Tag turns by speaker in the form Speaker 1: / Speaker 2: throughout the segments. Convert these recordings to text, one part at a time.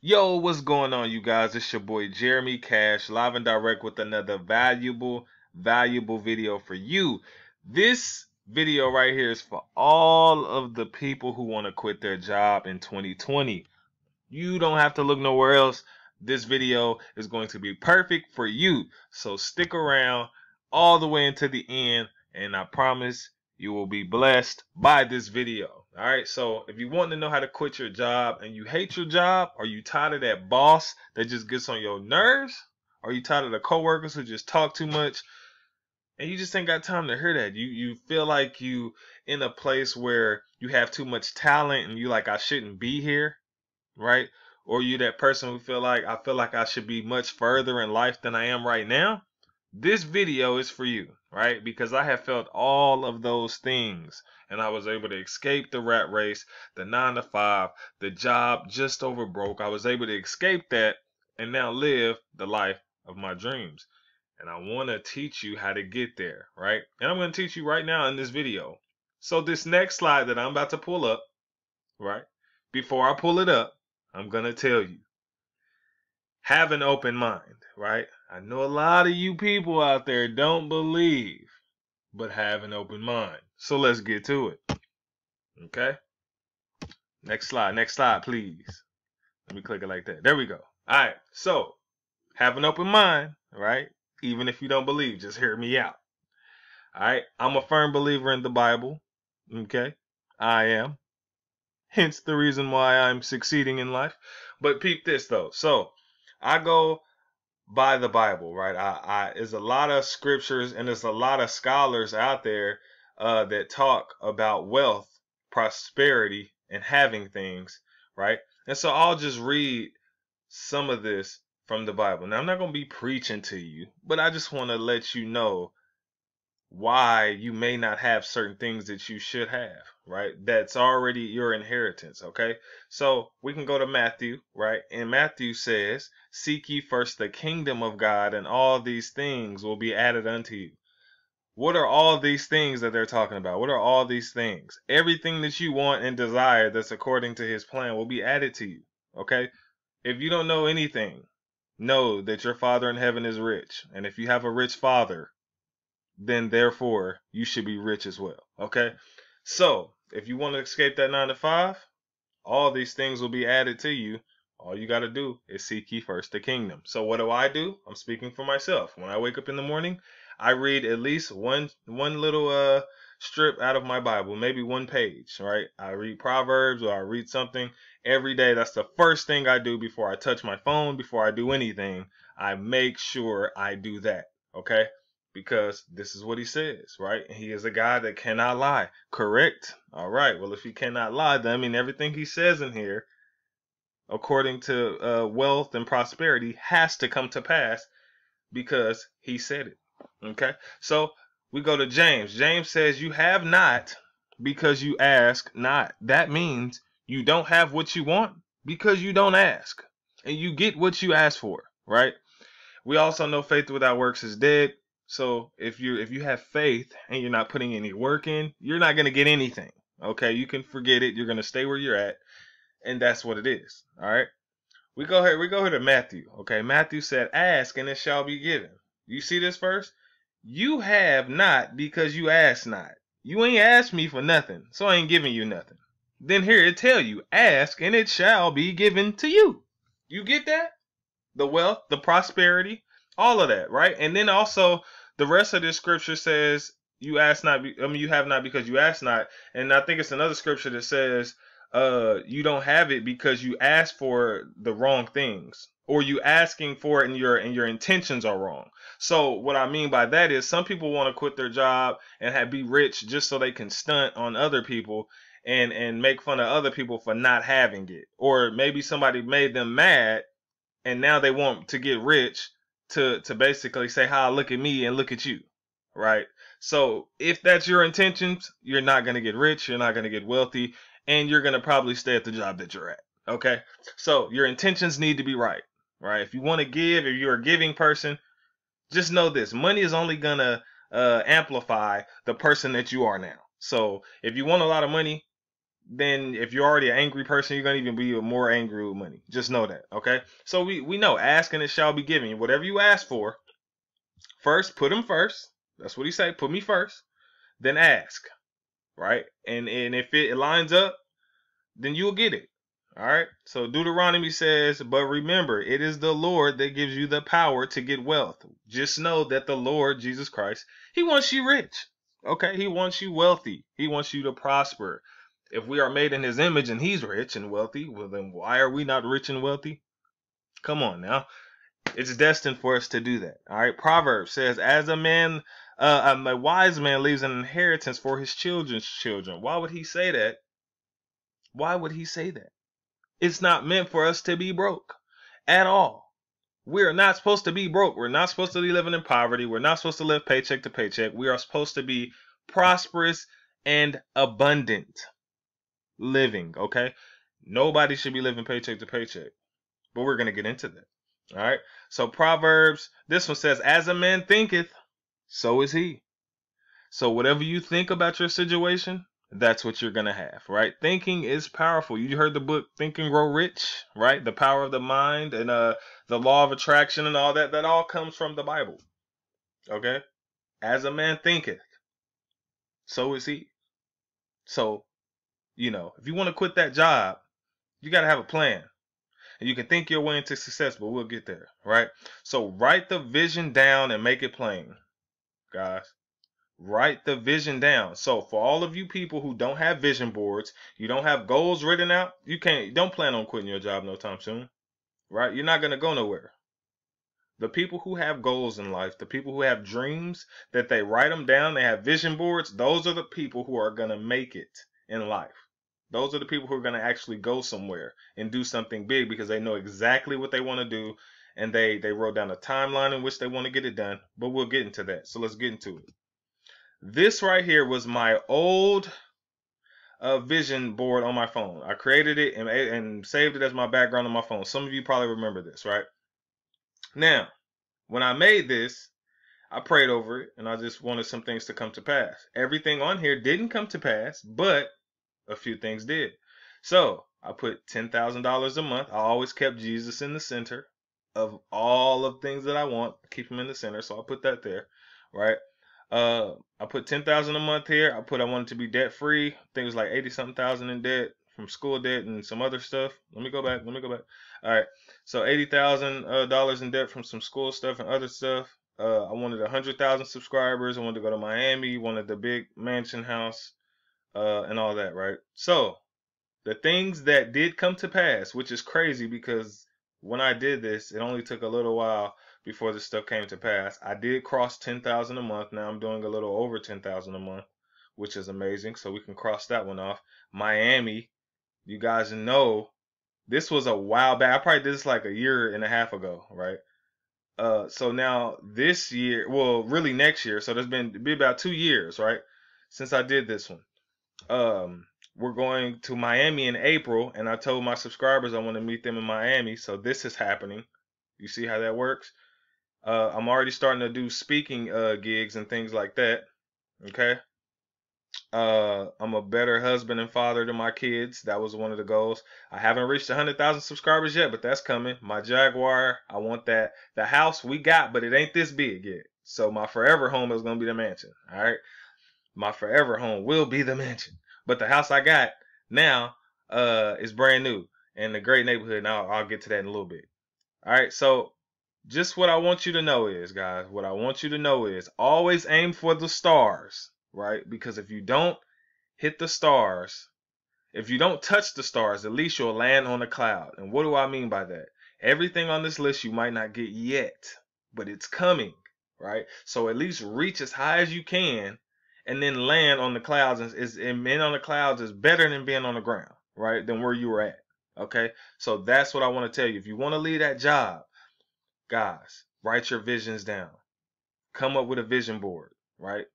Speaker 1: Yo, what's going on, you guys? It's your boy Jeremy Cash, live and direct with another valuable video for you. This video right here is for all of the people who want to quit their job in 2020. You don't have to look nowhere else. This video is going to be perfect for you. So stick around all the way into the end, and I promise you will be blessed by this video. All right, so if you want to know how to quit your job and you hate your job, or you tired of that boss that just gets on your nerves, or you tired of the coworkers who just talk too much, and you just ain't got time to hear that. You feel like you in a place where you have too much talent and you like, I shouldn't be here, right? Or you that person who I feel like I should be much further in life than I am right now. This video is for you, right? Because I have felt all of those things, and I was able to escape the rat race, the 9 to 5, the job just over broke. I was able to escape that and now live the life of my dreams. And I want to teach you how to get there, right? And I'm going to teach you right now in this video. So this next slide that I'm about to pull up, right? Before I pull it up, I'm going to tell you, have an open mind, right? I know a lot of you people out there don't believe, but have an open mind. So let's get to it. Okay? Next slide, please. Let me click it like that. There we go. All right. So have an open mind, right? Even if you don't believe, just hear me out. All right? I'm a firm believer in the Bible. Okay? I am. Hence the reason why I'm succeeding in life. But peep this though. So I go by the Bible, right? There's a lot of scriptures and there's a lot of scholars out there that talk about wealth, prosperity, and having things, right? And so I'll just read some of this from the Bible. Now I'm not going to be preaching to you, but I just want to let you know why you may not have certain things that you should have, right? That's already your inheritance, okay? So we can go to Matthew, right? And Matthew says, seek ye first the kingdom of God, and all these things will be added unto you. What are all these things that they're talking about? What are all these things? Everything that you want and desire that's according to his plan will be added to you, okay? If you don't know anything, know that your Father in heaven is rich. And if you have a rich father, then therefore you should be rich as well. Okay? So if you want to escape that 9 to 5, all these things will be added to you. All you got to do is seek ye first the kingdom. So what do? I'm speaking for myself. When I wake up in the morning, I read at least one little strip out of my Bible, maybe one page, right? I read Proverbs or I read something every day. That's the first thing I do before I touch my phone, before I do anything. I make sure I do that, okay? Because this is what he says, right? He is a God that cannot lie. Correct? All right. Well, if he cannot lie, then I mean everything he says in here, according to wealth and prosperity, has to come to pass because he said it. Okay? So we go to James. James says, you have not because you ask not. That means you don't have what you want because you don't ask. And you get what you ask for, right? We also know faith without works is dead. So if you have faith and you're not putting any work in, you're not going to get anything. Okay, you can forget it. You're going to stay where you're at, and that's what it is. All right. We go here to Matthew. Okay, Matthew said, "Ask and it shall be given." You see this verse? You have not because you ask not. You ain't asked me for nothing, so I ain't giving you nothing. Then here it tell you, ask and it shall be given to you. You get that? The wealth, the prosperity, all of that, right? And then also the rest of this scripture says, you ask not, you have not because you ask not. And I think it's another scripture that says, you don't have it because you ask for the wrong things, or you asking for it and your intentions are wrong. So what I mean by that is some people want to quit their job and be rich just so they can stunt on other people and make fun of other people for not having it. Or maybe somebody made them mad and now they want to get rich to basically say, "Hi, look at me and look at you," right? So if that's your intentions, you're not going to get rich, you're not going to get wealthy, and you're going to probably stay at the job that you're at, okay? So your intentions need to be right, right? If you want to give, if you're a giving person, just know this: money is only going to amplify the person that you are now. So if you want a lot of money, then if you're already an angry person, you're gonna even be more angry with money. Just know that, okay? So we know, ask and it shall be given you. Whatever you ask for, first put him first. That's what he say. Put me first, then ask, right? And if it lines up, then you'll get it. All right. So Deuteronomy says, but remember, it is the Lord that gives you the power to get wealth. Just know that the Lord, Jesus Christ, he wants you rich. Okay. He wants you wealthy. He wants you to prosper. If we are made in his image and he's rich and wealthy, well, then why are we not rich and wealthy? Come on now. It's destined for us to do that. All right. Proverbs says, as a wise man leaves an inheritance for his children's children. Why would he say that? Why would he say that? It's not meant for us to be broke at all. We're not supposed to be broke. We're not supposed to be living in poverty. We're not supposed to live paycheck to paycheck. We are supposed to be prosperous and abundant living, okay? Nobody should be living paycheck to paycheck. But we're going to get into that. All right? So Proverbs, this one says, as a man thinketh, so is he. So whatever you think about your situation, that's what you're going to have, right? Thinking is powerful. You heard the book Think and Grow Rich, right? The power of the mind and the law of attraction and all that. That all comes from the Bible, okay? As a man thinketh, so is he. So, if you want to quit that job, you got to have a plan. And you can think your way into success, but we'll get there, right? So write the vision down and make it plain, guys. Write the vision down. So for all of you people who don't have vision boards, you don't have goals written out, don't plan on quitting your job no time soon, right? You're not going to go nowhere. The people who have goals in life, the people who have dreams, that they write them down, they have vision boards, those are the people who are going to make it in life. Those are the people who are going to actually go somewhere and do something big because they know exactly what they want to do, and they wrote down a timeline in which they want to get it done. But we'll get into that. So let's get into it. This right here was my old vision board on my phone. I created it and saved it as my background on my phone. Some of you probably remember this, right? Now, when I made this, I prayed over it, and I just wanted some things to come to pass. Everything on here didn't come to pass, but a few things did. So I put $10,000 a month. I always kept Jesus in the center of all of things that I want. Keep him in the center, so I put that there, right? I put $10,000 a month here. I wanted to be debt free. I think it was like 80-something thousand in debt from school debt and some other stuff. Let me go back. All right, so $80,000 in debt from some school stuff and other stuff. I wanted 100,000 subscribers. I wanted to go to Miami. Wanted the big mansion house, and all that, right? So the things that did come to pass, which is crazy because when I did this, it only took a little while before this stuff came to pass. I did cross 10,000 a month. Now I'm doing a little over 10,000 a month, which is amazing. So we can cross that one off. Miami, you guys know, this was a while back. I probably did this like a year and a half ago, right? So now this year, well, really next year. So it'll be about 2 years, right, since I did this one. We're going to Miami in April, and I told my subscribers I want to meet them in Miami. So this is happening. You see how that works? I'm already starting to do speaking gigs and things like that. Okay. I'm a better husband and father to my kids. That was one of the goals. I haven't reached 100,000 subscribers yet, but that's coming. My Jaguar, I want that. The house we got, but it ain't this big yet. So my forever home is going to be the mansion. All right. My forever home will be the mansion. But the house I got now is brand new in a great neighborhood. And I'll get to that in a little bit. All right. So just what I want you to know is, guys, what I want you to know is always aim for the stars, right? Because if you don't hit the stars, if you don't touch the stars, at least you'll land on a cloud. And what do I mean by that? Everything on this list you might not get yet, but it's coming, right? So at least reach as high as you can and then land on the clouds. And being on the clouds is better than being on the ground, right? Than where you were at, okay? So that's what I want to tell you. If you want to leave that job, guys, write your visions down. Come up with a vision board, right?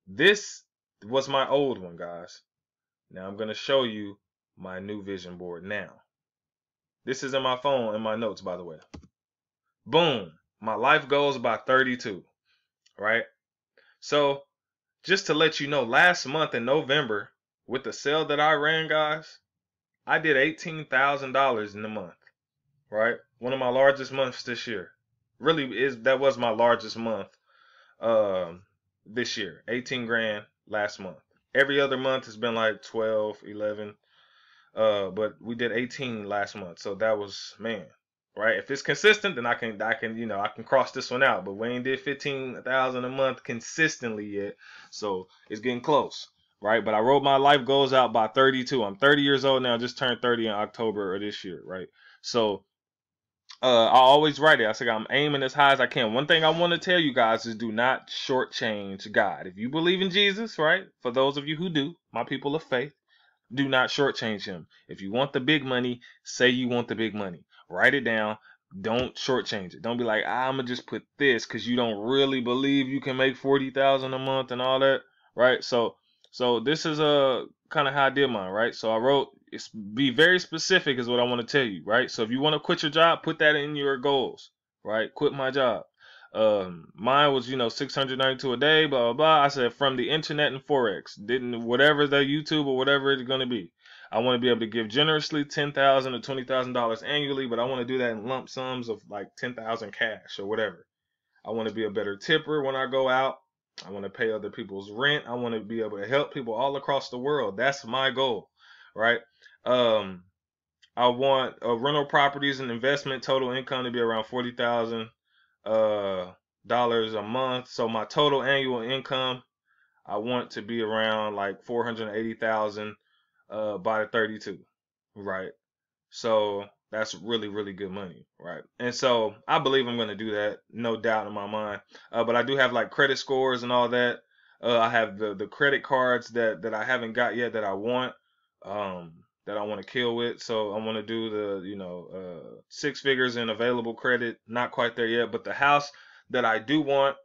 Speaker 1: This was my old one, guys. Now I'm going to show you my new vision board now. This is in my phone, in my notes, by the way. Boom. My life goals by 32, right? So just to let you know, last month in November, with the sale that I ran, guys, I did $18,000 in a month, right? One of my largest months this year. Really that was my largest month this year. 18 grand last month. Every other month has been like 12, 11. But we did 18 last month. So that was, man, right? If it's consistent, then I can I can cross this one out. But we ain't did 15,000 a month consistently yet. So it's getting close, right? But I wrote my life goals out by 32. I'm 30 years old now, just turned 30 in October of this year, right? So I always write it. I say I'm aiming as high as I can. One thing I want to tell you guys is do not shortchange God. If you believe in Jesus, right? For those of you who do, my people of faith, do not shortchange him. If you want the big money, say you want the big money. Write it down. Don't shortchange it. Don't be like, I'm gonna just put this because you don't really believe you can make 40,000 a month and all that, right? So this is a kind of how I did mine, right? So I wrote, be very specific is what I want to tell you, right? So if you want to quit your job, put that in your goals, right? Quit my job. Mine was, 692 a day, blah, blah, blah. I said from the internet and Forex, whatever the YouTube or whatever it's going to be. I want to be able to give generously $10,000 or $20,000 annually, but I want to do that in lump sums of like 10,000 cash or whatever. I want to be a better tipper when I go out. I want to pay other people's rent. I want to be able to help people all across the world. That's my goal, right? I want rental properties and investment total income to be around $40,000 dollars a month. So my total annual income, I want to be around like 480,000 by the 32, right? So that's really, really good money, right? And so I believe I'm going to do that, no doubt in my mind. But I do have like credit scores and all that. I have the credit cards that I haven't got yet that I want, that I want to kill with. So I want to do the 6 figures in available credit. Not quite there yet, but the house that I do want,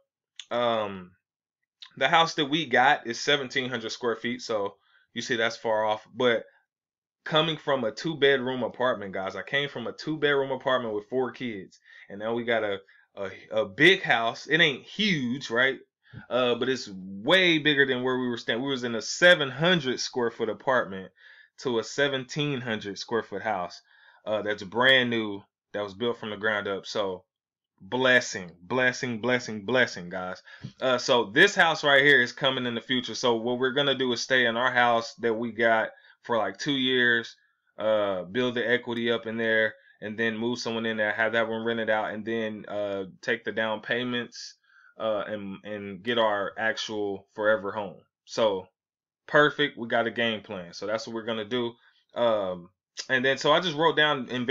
Speaker 1: the house that we got is 1,700 square feet. So you see that's far off, but coming from a 2-bedroom apartment, guys. I came from a 2-bedroom apartment with 4 kids, and now we got a big house. It ain't huge, right? But it's way bigger than where we were staying. We was in a 700 square foot apartment to a 1,700 square foot house. That's brand new. That was built from the ground up. So blessing, guys. So this house right here is coming in the future. So what we're gonna do is stay in our house that we got for like 2 years, build the equity up in there, and then move someone in there, have that one rented out, and then take the down payments and get our actual forever home. So perfect. We got a game plan. So that's what we're gonna do. And then so I just wrote down in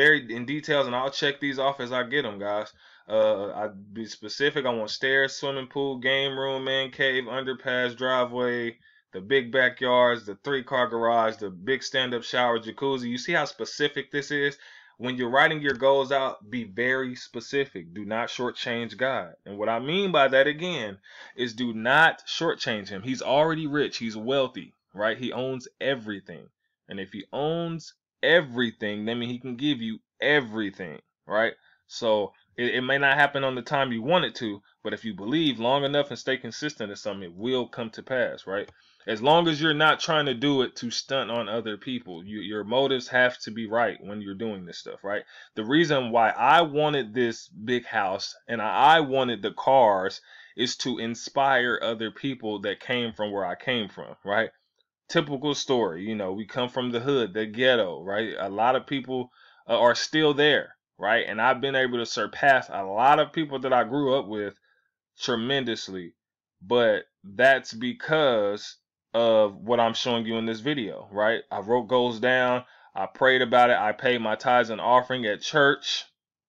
Speaker 1: details, and I'll check these off as I get them, guys. I'd be specific. I want stairs, swimming pool, game room, man cave, underpass, driveway, the big backyards, the 3-car garage, the big stand-up shower, jacuzzi. You see how specific this is? When you're writing your goals out, be very specific. Do not shortchange God. And what I mean by that, again, is do not shortchange him. He's already rich. He's wealthy, right? He owns everything. And if he owns everything, that means he can give you everything, right? So it may not happen on the time you want it to, but if you believe long enough and stay consistent in something, it will come to pass, right? As long as you're not trying to do it to stunt on other people, your motives have to be right when you're doing this stuff, right? The reason why I wanted this big house and I wanted the cars is to inspire other people that came from where I came from, right? Typical story, we come from the hood, the ghetto, right? A lot of people are still there, right? And I've been able to surpass a lot of people that I grew up with tremendously, but that's because of what I'm showing you in this video, right? I wrote goals down, I prayed about it, I paid my tithes and offering at church,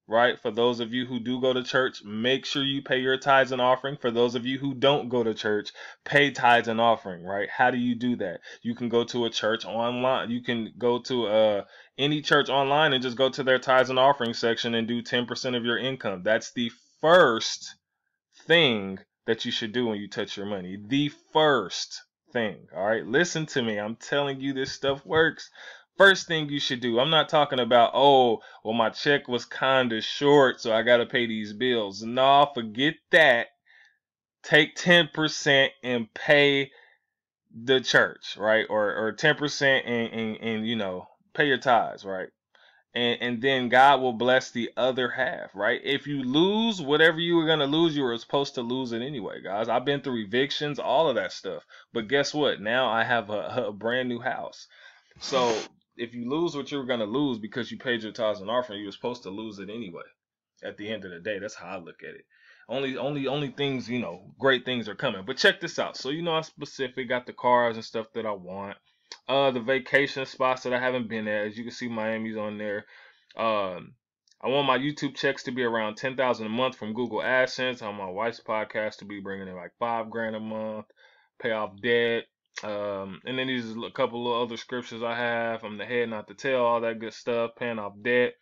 Speaker 1: right? For those of you who do go to church, make sure you pay your tithes and offering. For those of you who don't go to church, pay tithes and offering, right? How do you do that? You can go to a church online. You can go to any church online and just go to their tithes and offering section and do 10% of your income. That's the first thing that you should do when you touch your money. The first thing, all right? Listen to me. I'm telling you this stuff works. First thing you should do. I'm not talking about, oh, well, my check was kind of short, so I got to pay these bills. No, forget that. Take 10% and pay the church, right? Or 10% and you know, pay your tithes, right? And then God will bless the other half, right? If you lose whatever you were gonna lose, you were supposed to lose it anyway, guys. I've been through evictions, all of that stuff. But guess what? Now I have a brand new house. So if you lose what you were gonna lose because you paid your tithes and offering, you were supposed to lose it anyway. At the end of the day, that's how I look at it. Only things, you know, great things are coming. But check this out. So you know, I'm specific, got the cars and stuff that I want. The vacation spots that I haven't been at. As you can see, Miami's on there. I want my YouTube checks to be around 10,000 a month from Google AdSense. I want my wife's podcast to be bringing in like $5,000 a month. Pay off debt. And then these are a couple of other scriptures I have. I'm the head, not the tail. All that good stuff. Paying off debt.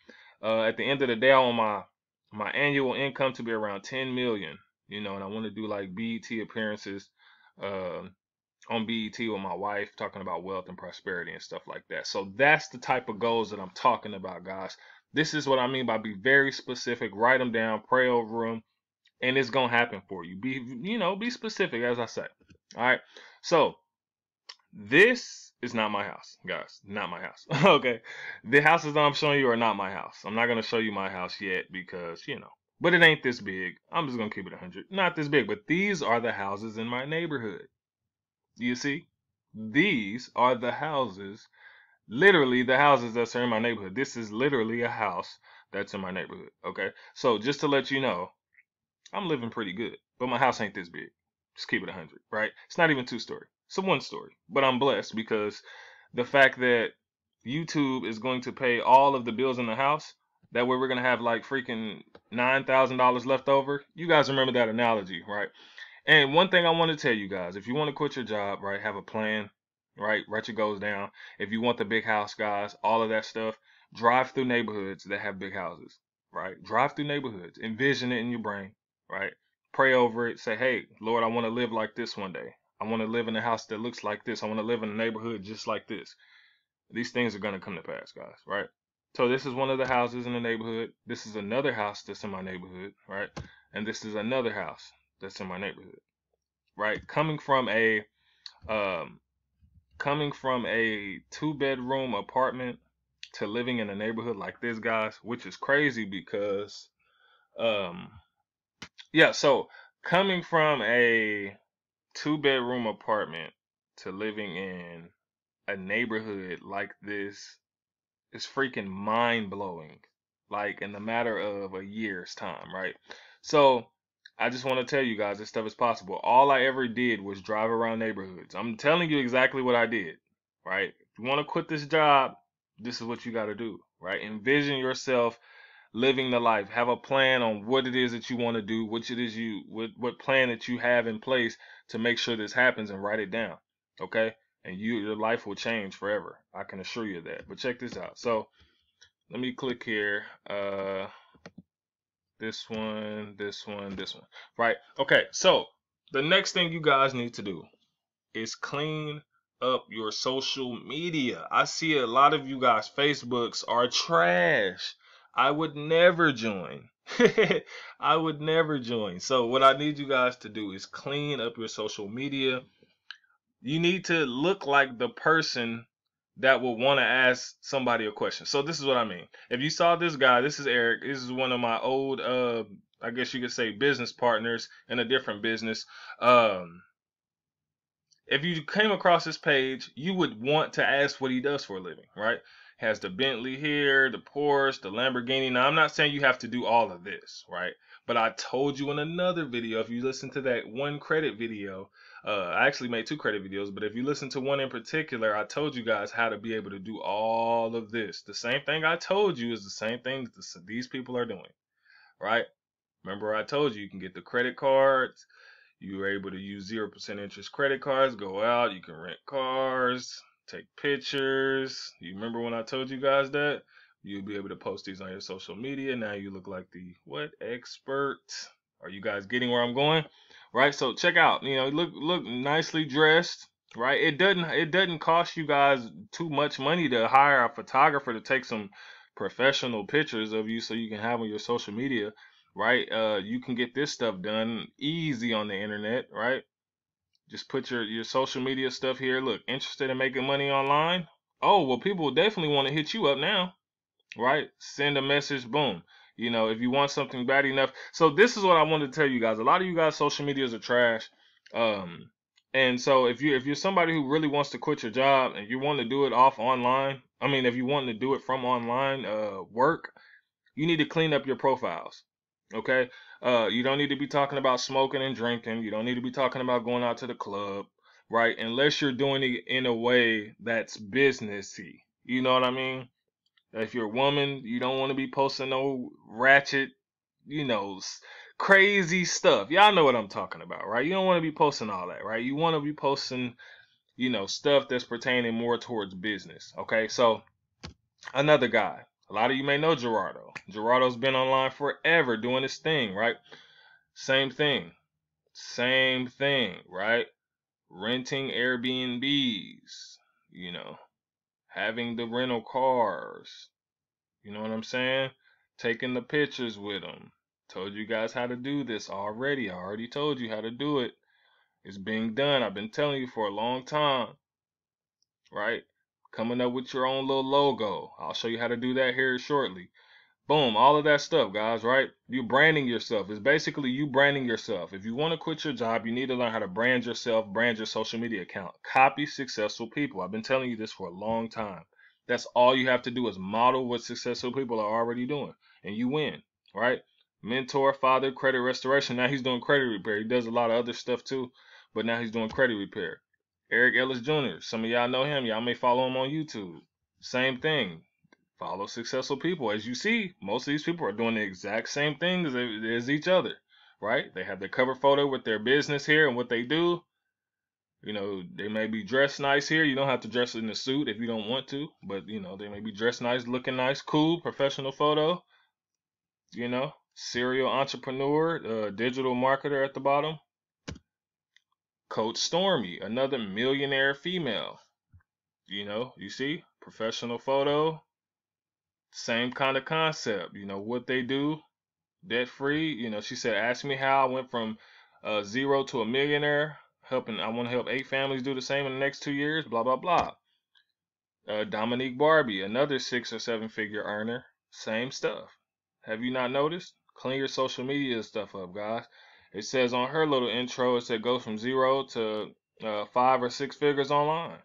Speaker 1: At the end of the day, I want my annual income to be around 10 million. You know, and I want to do like BET appearances. On BET with my wife, talking about wealth and prosperity and stuff like that. So that's the type of goals that I'm talking about, guys. This is what I mean by be very specific. Write them down, pray over them, and it's gonna happen for you. Be specific, as I say. All right. So this is not my house, guys. Not my house. Okay. The houses that I'm showing you are not my house. I'm not gonna show you my house yet because but it ain't this big. I'm just gonna keep it 100. Not this big, but these are the houses in my neighborhood. You see, these are the houses, literally the houses that's in my neighborhood. This is literally a house that's in my neighborhood. Okay. So just to let you know, I'm living pretty good, but my house ain't this big. Just keep it 100, right? It's not even 2-story. It's a 1-story, but I'm blessed because the fact that YouTube is going to pay all of the bills in the house, that way we're going to have like freaking $9,000 left over. You guys remember that analogy, right? And one thing I want to tell you guys, if you want to quit your job, right, have a plan, right, write your goals down. If you want the big house, guys, all of that stuff, drive through neighborhoods that have big houses, right? Drive through neighborhoods, envision it in your brain, right? Pray over it. Say, hey, Lord, I want to live like this one day. I want to live in a house that looks like this. I want to live in a neighborhood just like this. These things are going to come to pass, guys, right? So this is one of the houses in the neighborhood. This is another house that's in my neighborhood, right? And this is another house that's in my neighborhood, right? Coming from a 2-bedroom apartment to living in a neighborhood like this, guys, which is crazy because so coming from a 2-bedroom apartment to living in a neighborhood like this is freaking mind blowing. Like in the matter of a year's time, right? So I just want to tell you guys this stuff is possible. All I ever did was drive around neighborhoods. I'm telling you exactly what I did, right? If you want to quit this job, this is what you got to do, right? Envision yourself living the life. Have a plan on what it is that you want to do, what plan that you have in place to make sure this happens, and write it down, okay? And your life will change forever. I can assure you that. But check this out. So let me click here. This one, this one, this one. Right? Okay, so the next thing you guys need to do is clean up your social media. I see a lot of you guys' Facebooks are trash. I would never join. I would never join. So what I need you guys to do is clean up your social media. You need to look like the person that will want to ask somebody a question. So this is what I mean. If you saw this guy, this is Eric. This is one of my old, I guess you could say, business partners in a different business. If you came across this page, you would want to ask what he does for a living, right? Has the Bentley here, the Porsche, the Lamborghini. Now, I'm not saying you have to do all of this, right? But I told you in another video, if you listen to that one credit video, I actually made 2 credit videos, but if you listen to one in particular, I told you guys how to be able to do all of this. The same thing I told you is the same thing these people are doing, right? Remember I told you can get the credit cards. You are able to use 0% interest credit cards, go out, you can rent cars, take pictures. You remember when I told you guys that? You'll be able to post these on your social media. Now you look like the expert. Are you guys getting where I'm going? Right? So check out, look nicely dressed, right? It doesn't cost you guys too much money to hire a photographer to take some professional pictures of you so you can have on your social media, right? You can get this stuff done easy on the internet, right? Just put your social media stuff here. Look, interested in making money online? Oh, well, people will definitely want to hit you up now, right? Send a message, boom. You know, if you want something bad enough. So this is what I wanted to tell you guys. A lot of you guys' social medias are trash. And so if you're somebody who really wants to quit your job and you want to do it off online, I mean, if you want to do it from online work, you need to clean up your profiles. Okay? You don't need to be talking about smoking and drinking. You don't need to be talking about going out to the club, right? Unless you're doing it in a way that's businessy. You know what I mean? If you're a woman, you don't want to be posting no ratchet, you know, crazy stuff. Y'all know what I'm talking about, right? You don't want to be posting all that, right? You want to be posting, you know, stuff that's pertaining more towards business. Okay, so another guy. A lot of you may know Gerardo. Gerardo's been online forever doing his thing, right? Same thing. Same thing, right? Renting Airbnbs, you know, having the rental cars, you know what I'm saying? Taking the pictures with them. Told you guys how to do this already. I already told you how to do it. It's being done. I've been telling you for a long time, right? Coming up with your own little logo. I'll show you how to do that here shortly. Boom, all of that stuff, guys, right? You branding yourself. It's basically you branding yourself. If you want to quit your job, you need to learn how to brand yourself, brand your social media account. Copy successful people. I've been telling you this for a long time. That's all you have to do is model what successful people are already doing, and you win, right? Mentor, father, credit restoration. Now he's doing credit repair. He does a lot of other stuff too, but now he's doing credit repair. Eric Ellis Jr. Some of y'all know him. Y'all may follow him on YouTube. Same thing. Follow successful people. As you see, most of these people are doing the exact same thing as each other, right? They have their cover photo with their business here and what they do. You know, they may be dressed nice here. You don't have to dress in a suit if you don't want to, but you know, they may be dressed nice, looking nice, cool, professional photo. You know, serial entrepreneur, digital marketer at the bottom. Coach Stormy, another millionaire female. You know, you see, professional photo, same kind of concept. You know what they do, debt free. You know, she said, ask me how I went from zero to a millionaire. Helping, I want to help 8 families do the same in the next 2 years. Blah blah blah. Dominique Barbie, another 6 or 7 figure earner. Same stuff. Have you not noticed? Clean your social media stuff up, guys. It says on her little intro, it said go from 0 to 5 or 6 figures online.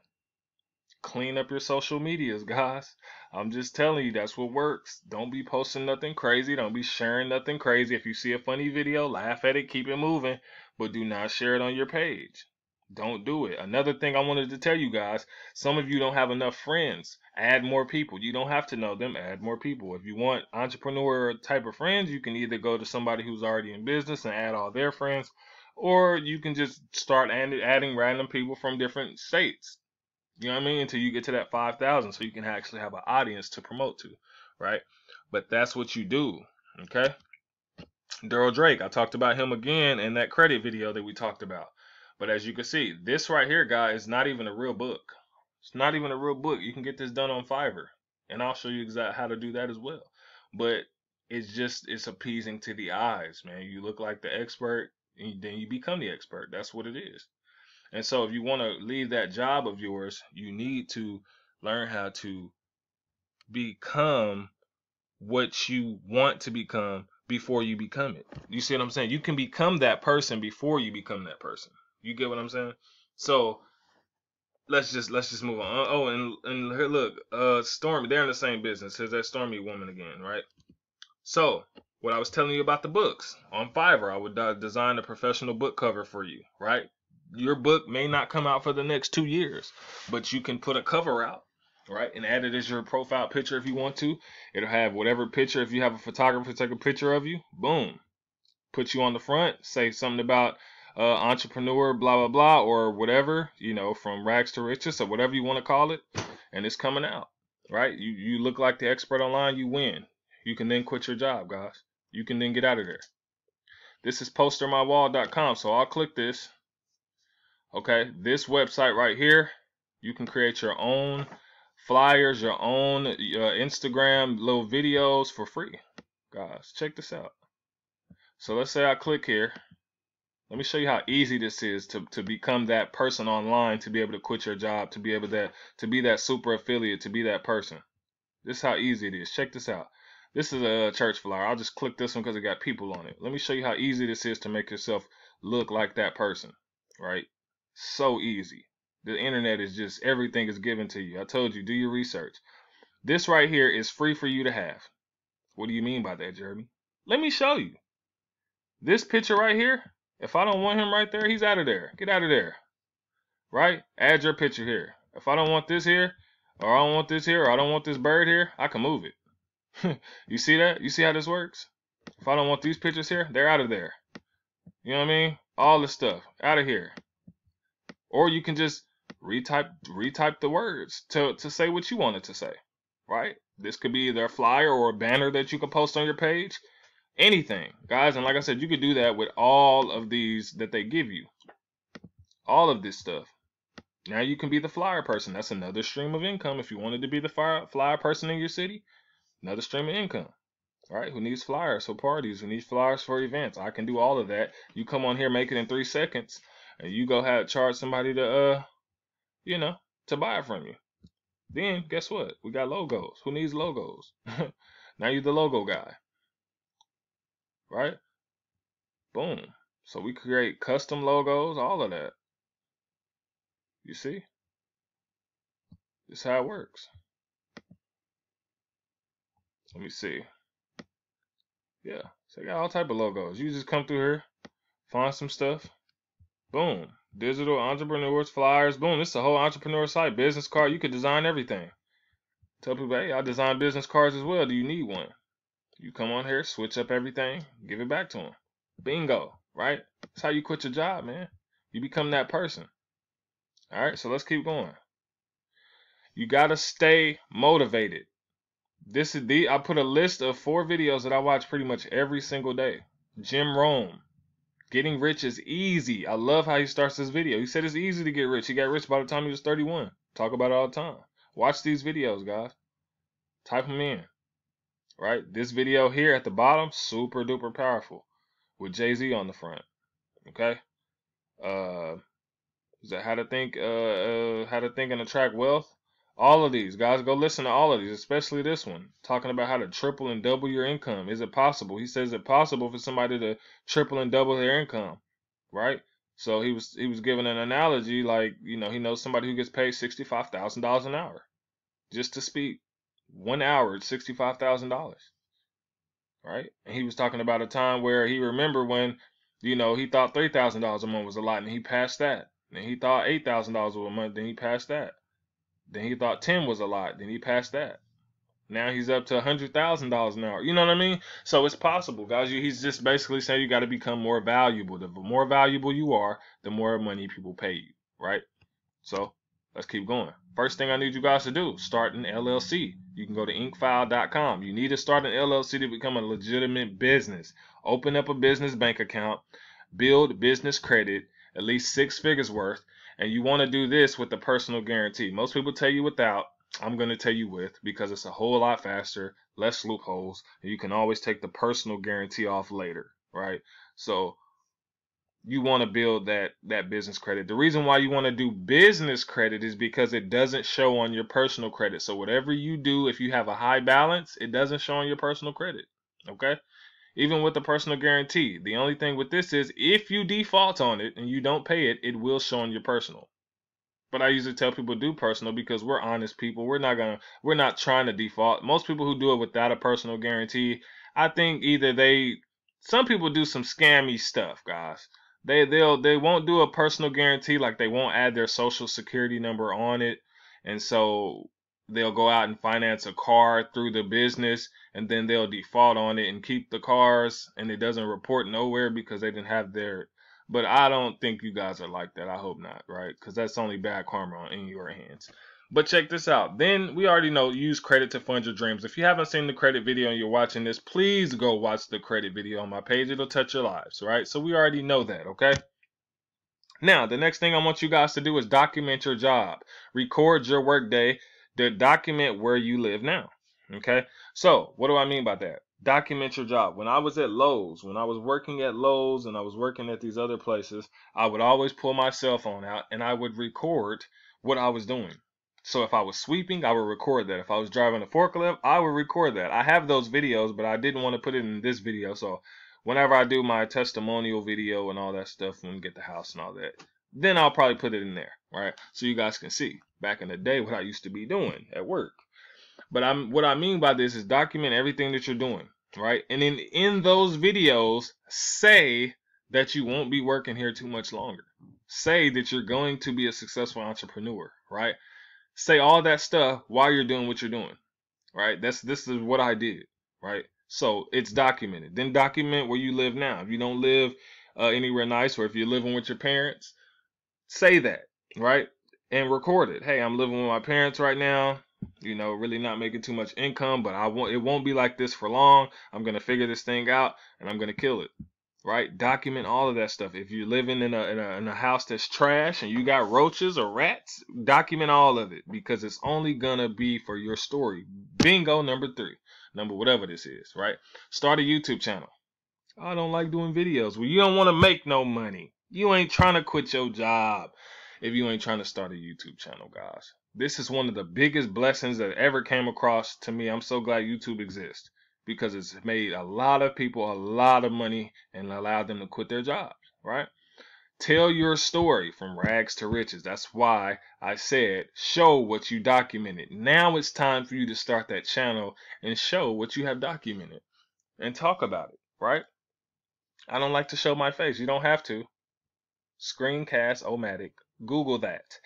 Speaker 1: Clean up your social medias, guys. I'm just telling you, that's what works. Don't be posting nothing crazy. Don't be sharing nothing crazy. If you see a funny video, laugh at it, keep it moving, but do not share it on your page. Don't do it. Another thing I wanted to tell you guys, some of you don't have enough friends. Add more people. You don't have to know them. Add more people. If you want entrepreneur type of friends, you can either go to somebody who's already in business and add all their friends, or you can just start adding random people from different states. You know what I mean? Until you get to that 5,000 so you can actually have an audience to promote to, right? But that's what you do, okay? Daryl Drake, I talked about him again in that credit video that we talked about. But as you can see, this right here, guys, is not even a real book. It's not even a real book. You can get this done on Fiverr, and I'll show you exactly how to do that as well. But it's appeasing to the eyes, man. You look like the expert, and then you become the expert. That's what it is. And so if you want to leave that job of yours, you need to learn how to become what you want to become before you become it. You see what I'm saying? You can become that person before you become that person. You get what I'm saying? So let's just move on. Oh, and here, look, Stormy, they're in the same business. There's that Stormy woman again, right? So what I was telling you about the books on Fiverr, I would design a professional book cover for you, right? Your book may not come out for the next 2 years, but you can put a cover out, right? And add it as your profile picture if you want to. It'll have whatever picture. If you have a photographer take a picture of you, boom, put you on the front, say something about entrepreneur, blah, blah, blah, or whatever, you know, from rags to riches or whatever you want to call it. And it's coming out, right? You look like the expert online, you win. You can then quit your job, guys. You can then get out of there. This is postermywall.com. So I'll click this. Okay, this website right here, you can create your own flyers, your own Instagram little videos for free. Guys, check this out. So let's say I click here. Let me show you how easy this is to become that person online, to be able to quit your job, to be able to be that super affiliate, to be that person. This is how easy it is. Check this out. This is a church flyer. I'll just click this one because it got people on it. Let me show you how easy this is to make yourself look like that person, right? So easy. The internet is just, everything is given to you. I told you, do your research. This right here is free for you to have. What do you mean by that, Jeremy? Let me show you. This picture right here, if I don't want him right there, he's out of there. Get out of there. Right? Add your picture here. If I don't want this here, or I don't want this here, or I don't want this bird here, I can move it. You see that? You see how this works? If I don't want these pictures here, they're out of there. You know what I mean? All this stuff out of here. Or you can just retype the words to say what you wanted to say. Right? This could be either a flyer or a banner that you can post on your page. Anything, guys. And like I said, you could do that with all of these that they give you. All of this stuff. Now you can be the flyer person. That's another stream of income. If you wanted to be the flyer person in your city, another stream of income. Right? Who needs flyers for parties? Who needs flyers for events? I can do all of that. You come on here, make it in 3 seconds, and you go charge somebody to to buy it from you. Then guess what? We got logos. Who needs logos? Now you're the logo guy. Right? Boom. So we create custom logos, all of that. You see? This is how it works. Let me see. Yeah. So you got all type of logos. You just come through here, find some stuff. Boom. Digital entrepreneurs, flyers. Boom. This is a whole entrepreneur site. Business card. You could design everything. Tell people, hey, I design business cards as well. Do you need one? You come on here, switch up everything, give it back to them. Bingo. Right? That's how you quit your job, man. You become that person. All right, so let's keep going. You got to stay motivated. I put a list of 4 videos that I watch pretty much every single day. Jim Rohn, getting rich is easy. I love how he starts this video. He said it's easy to get rich. He got rich by the time he was 31. Talk about it all the time. Watch these videos, guys. Type them in. Right? This video here at the bottom, super duper powerful, with Jay-Z on the front. Okay? Is that how to think and attract wealth? All of these, guys, go listen to all of these, especially this one, talking about how to triple and double your income. Is it possible? He says it's possible for somebody to triple and double their income, right? So he was giving an analogy, like, he knows somebody who gets paid $65,000 an hour just to speak. 1 hour, it's $65,000, right? And he was talking about a time where he remembered when, he thought $3,000 a month was a lot, and he passed that. Then he thought $8,000 a month, then he passed that. Then he thought 10 was a lot, then he passed that. Now he's up to $100,000 an hour. You know what I mean? So it's possible, guys. He's just basically saying you got to become more valuable. The more valuable you are, the more money people pay you, right? So let's keep going. First thing I need you guys to do, start an LLC. You can go to inkfile.com. You need to start an LLC to become a legitimate business. Open up a business bank account, build business credit, at least 6 figures worth, and you want to do this with the personal guarantee. Most people tell you without. I'm going to tell you with, because it's a whole lot faster, less loopholes, and you can always take the personal guarantee off later, right? So you want to build that business credit. The reason why you want to do business credit is because it doesn't show on your personal credit. So whatever you do, if you have a high balance, it doesn't show on your personal credit, okay? Even with the personal guarantee, the only thing with this is if you default on it and you don't pay it, it will show on your personal. But I usually tell people do personal because we're honest people. We're not trying to default. Most people who do it without a personal guarantee, I think either some people do some scammy stuff, guys. They won't do a personal guarantee, like they won't add their social security number on it, and so they'll go out and finance a car through the business, and then they'll default on it and keep the cars, and it doesn't report nowhere because they didn't have their. But I don't think you guys are like that. I hope not, right? Because that's only bad karma in your hands. But check this out. Then we already know use credit to fund your dreams. If you haven't seen the credit video and you're watching this, please go watch the credit video on my page. It'll touch your lives, right? So we already know that, okay? Now, the next thing I want you guys to do is document your job. Record your work day to document where you live now, okay? So what do I mean by that? Document your job. When I was at Lowe's, when I was working at Lowe's and I was working at these other places, I would always pull my cell phone out and I would record what I was doing. So if I was sweeping, I would record that. If I was driving a forklift, I would record that. I have those videos, but I didn't want to put it in this video. So whenever I do my testimonial video and all that stuff when we get the house and all that, then I'll probably put it in there, right? So you guys can see back in the day what I used to be doing at work. But what I mean by this is document everything that you're doing, right? And in those videos, say that you won't be working here too much longer. Say that you're going to be a successful entrepreneur, right? Say all that stuff while you're doing what you're doing, right? This is what I did, right? So it's documented. Then document where you live now. If you don't live anywhere nice, or if you're living with your parents, say that, right? And record it. Hey, I'm living with my parents right now. You know, really not making too much income, but it won't be like this for long. I'm gonna figure this thing out, and I'm gonna kill it, right? Document all of that stuff. If you're living in a house that's trash and you got roaches or rats, document all of it, because it's only gonna be for your story. Bingo, number 3, number whatever this is, right? Start a YouTube channel. I don't like doing videos. Well, you don't want to make no money. You ain't trying to quit your job if you ain't trying to start a YouTube channel, guys. This is one of the biggest blessings that ever came across to me. I'm so glad YouTube exists, because it's made a lot of people a lot of money and allowed them to quit their jobs, right? Tell your story from rags to riches. That's why I said show what you documented. Now it's time for you to start that channel and show what you have documented and talk about it, right? I don't like to show my face. You don't have to. Screencast-O-Matic. Google that.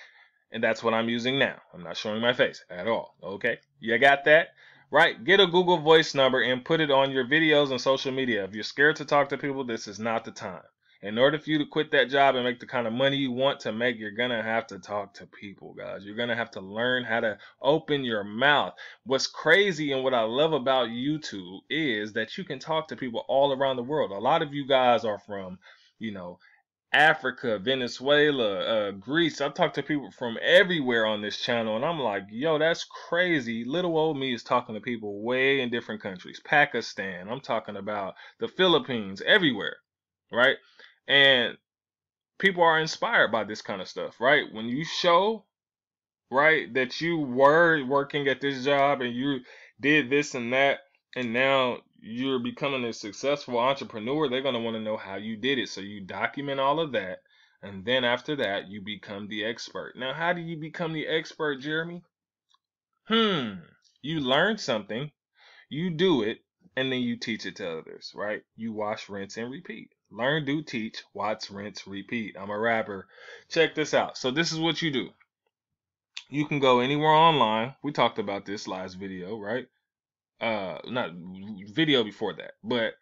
Speaker 1: And that's what I'm using now. I'm not showing my face at all. Okay? You got that? Right? Get a Google Voice number and put it on your videos and social media. If you're scared to talk to people, this is not the time. In order for you to quit that job and make the kind of money you want to make, you're going to have to talk to people, guys. You're going to have to learn how to open your mouth. What's crazy and what I love about YouTube is that you can talk to people all around the world. A lot of you guys are from, you know, Africa, Venezuela, Greece. I've talked to people from everywhere on this channel, and I'm like, yo, that's crazy. Little old me is talking to people way in different countries. Pakistan, I'm talking about the Philippines, everywhere, right? And people are inspired by this kind of stuff, right? When you show, right, that you were working at this job and you did this and that, and now you're becoming a successful entrepreneur, they're going to want to know how you did it. So you document all of that, and then after that, you become the expert. Now, how do you become the expert, Jeremy? You learn something, you do it, and then you teach it to others, right? You wash, rinse, and repeat. Learn, do, teach, watch, rinse, repeat. I'm a rapper. Check this out. So this is what you do. You can go anywhere online. We talked about this last video, right? Not video before that, but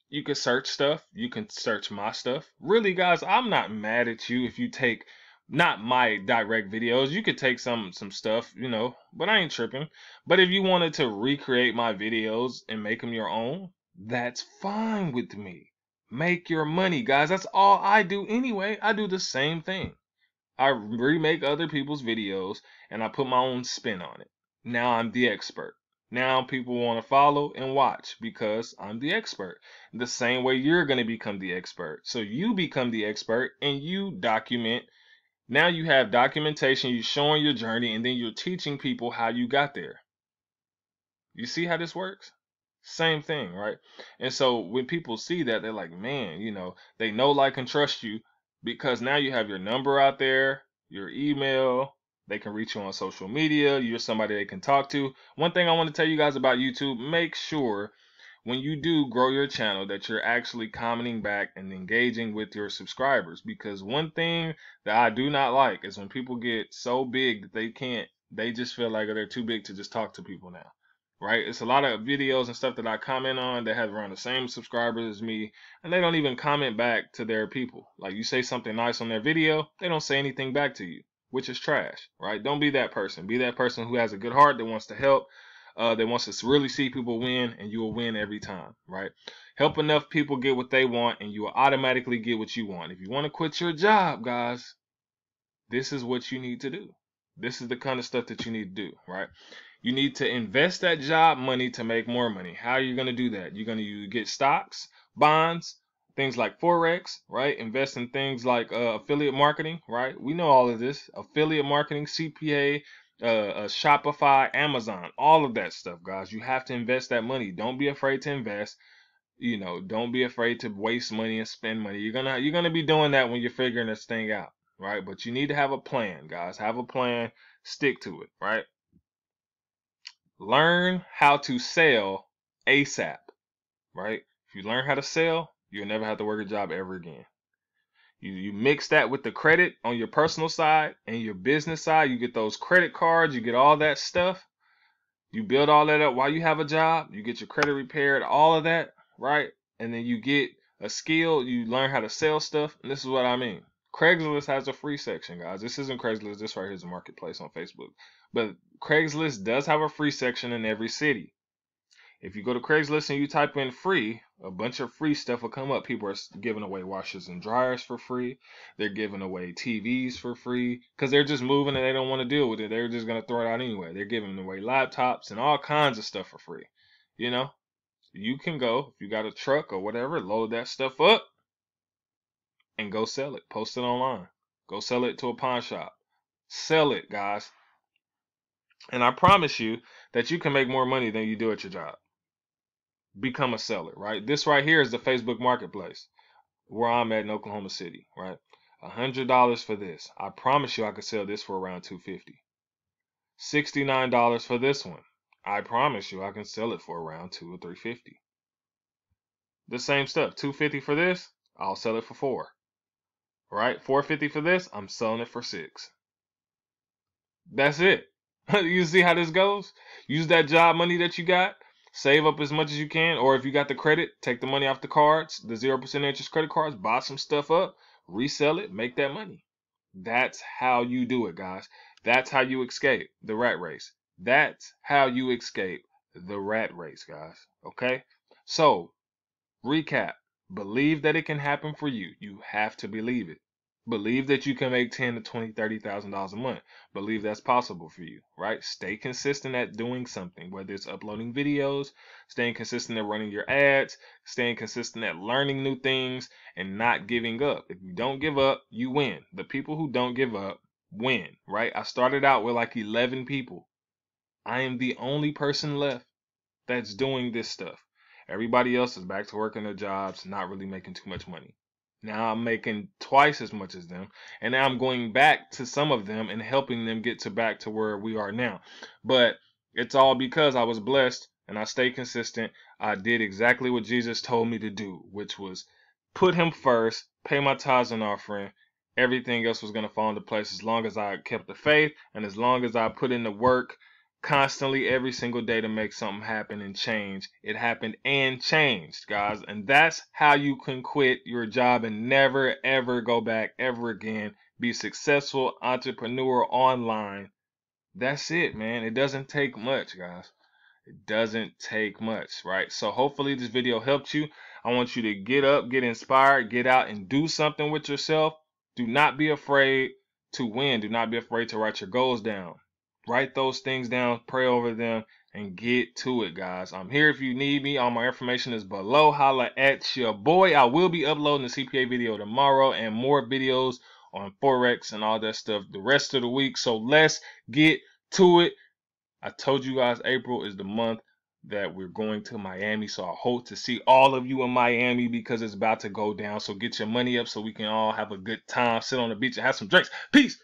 Speaker 1: you can search stuff. You can search my stuff. Really, guys, I'm not mad at you if you take not my direct videos. You could take some stuff, you know, but I ain't tripping. But if you wanted to recreate my videos and make them your own, that's fine with me. Make your money, guys. That's all I do anyway. I do the same thing. I remake other people's videos and I put my own spin on it. Now I'm the expert. Now people want to follow and watch because I'm the expert. The same way you're going to become the expert. So you become the expert and you document. Now you have documentation, you're showing your journey, and then you're teaching people how you got there. You see how this works? Same thing, right? And so when people see that, they're like, man, you know, they know, like, and trust you because now you have your number out there, your email. They can reach you on social media. You're somebody they can talk to. One thing I want to tell you guys about YouTube, make sure when you do grow your channel that you're actually commenting back and engaging with your subscribers, because one thing that I do not like is when people get so big that they just feel like they're too big to just talk to people now, right? It's a lot of videos and stuff that I comment on that have around the same subscribers as me, and they don't even comment back to their people. Like, you say something nice on their video, they don't say anything back to you, which is trash, right? Don't be that person. Be that person who has a good heart that wants to help, that wants to really see people win, and you will win every time, right? Help enough people get what they want, and you will automatically get what you want. If you want to quit your job, guys, this is what you need to do. This is the kind of stuff that you need to do, right? You need to invest that job money to make more money. How are you going to do that? You're going to get stocks, bonds, things like Forex, right? Invest in things like affiliate marketing, right? We know all of this. Affiliate marketing, CPA, Shopify, Amazon, all of that stuff, guys. You have to invest that money. Don't be afraid to invest. You know, don't be afraid to waste money and spend money. You're gonna be doing that when you're figuring this thing out, right? But you need to have a plan, guys. Have a plan, stick to it, right? Learn how to sell ASAP, right? If you learn how to sell, you'll never have to work a job ever again. You mix that with the credit on your personal side and your business side, you get those credit cards, you get all that stuff. You build all that up while you have a job, you get your credit repaired, all of that, right? And then you get a skill, you learn how to sell stuff. And this is what I mean. Craigslist has a free section, guys. This isn't Craigslist, this right here is a marketplace on Facebook. But Craigslist does have a free section in every city. If you go to Craigslist and you type in free, a bunch of free stuff will come up. People are giving away washers and dryers for free. They're giving away TVs for free because they're just moving and they don't want to deal with it. They're just going to throw it out anyway. They're giving away laptops and all kinds of stuff for free. You know, you can go, if you got a truck or whatever, load that stuff up and go sell it. Post it online. Go sell it to a pawn shop. Sell it, guys. And I promise you that you can make more money than you do at your job. Become a seller, right? This right here is the Facebook Marketplace where I'm at in Oklahoma City, right? $100 for this. I promise you I could sell this for around $250. $69 for this one. I promise you I can sell it for around $200 or $350. The same stuff. $250 for this, I'll sell it for $4. Right? $450 for this, I'm selling it for $6. That's it. You see how this goes? Use that job money that you got. Save up as much as you can, or if you got the credit, take the money off the cards, the 0% interest credit cards, buy some stuff up, resell it, make that money. That's how you do it, guys. That's how you escape the rat race. That's how you escape the rat race, guys. Okay? So, recap. Believe that it can happen for you. You have to believe it. Believe that you can make $10,000 to $20,000, $30,000 a month. Believe that's possible for you, right? Stay consistent at doing something, whether it's uploading videos, staying consistent at running your ads, staying consistent at learning new things, and not giving up. If you don't give up, you win. The people who don't give up win, right? I started out with like 11 people. I am the only person left that's doing this stuff. Everybody else is back to working their jobs, not really making too much money. Now I'm making twice as much as them, and now I'm going back to some of them and helping them get back to where we are now. But it's all because I was blessed and I stayed consistent. I did exactly what Jesus told me to do, which was put him first, pay my tithes and offering. Everything else was going to fall into place as long as I kept the faith and as long as I put in the work constantly every single day to make something happen and change. It happened and changed, guys. And that's how you can quit your job and never, ever go back ever again. Be successful entrepreneur online. That's it, man. It doesn't take much, guys. It doesn't take much, right? So hopefully this video helped you. I want you to get up, get inspired, get out and do something with yourself. Do not be afraid to win. Do not be afraid to write your goals down. Write those things down, pray over them, and get to it, guys. I'm here if you need me. All my information is below. Holla at your boy. I will be uploading the CPA video tomorrow and more videos on Forex and all that stuff the rest of the week. So let's get to it. I told you guys April is the month that we're going to Miami. So I hope to see all of you in Miami because it's about to go down. So get your money up so we can all have a good time, sit on the beach and have some drinks. Peace.